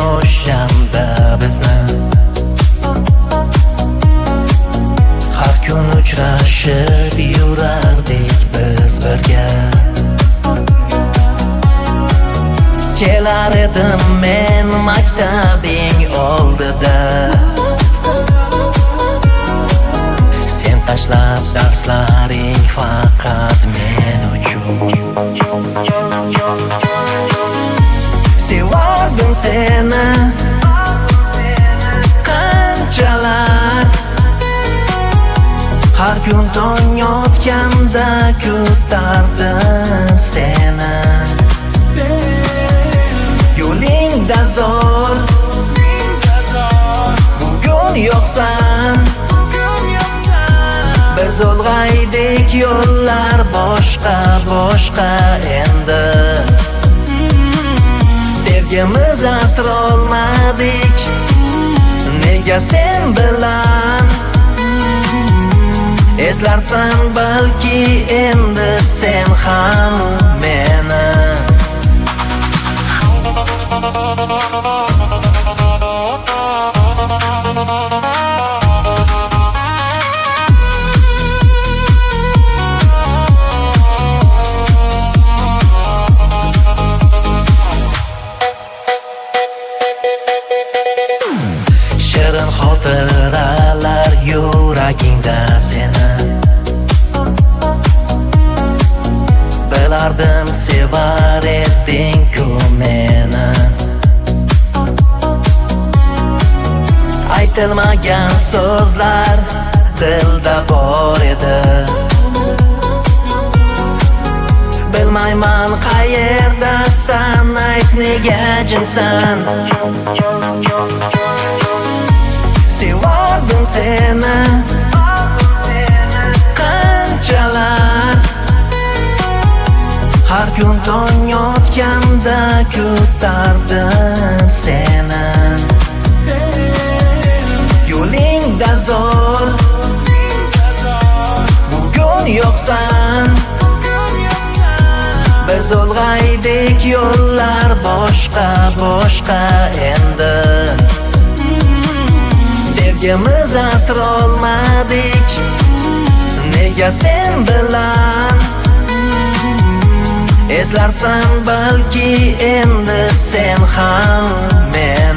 O'shanda bizni har kun uchrashib yurardik biz birga. Kelar edim men maktabing oldida, sen tashlab darslaring faqat men uchun. Sevardim seni qanchalar, har kun tong otganda kutardim seni. Yo'lingda zo'r, bugun yo'qsan. Biz ulg'aydik, yo'llar boshqa boshqa endi. Sevgimiz asrolmadik, nega sen bilan? Eslarsan balki endi sen ham meni. Shirin xotiralar yuragingda seni, bilardim sevar eding-ku meni. Aytilmagan so'zlar dilda bor edi, bilmayman qayerdasan, ayt nega jimsan. Sevardim seni qanchalar, har kun tong otganda kutardim seni. Yo'lingda zo'r, bugun yo'qsan. Biz ulg'aydik, yo'llar boshqa boshqa endi. Sevgimiz asrolmadik, nega sen bilan? Eslarsan balki endi sen ham men.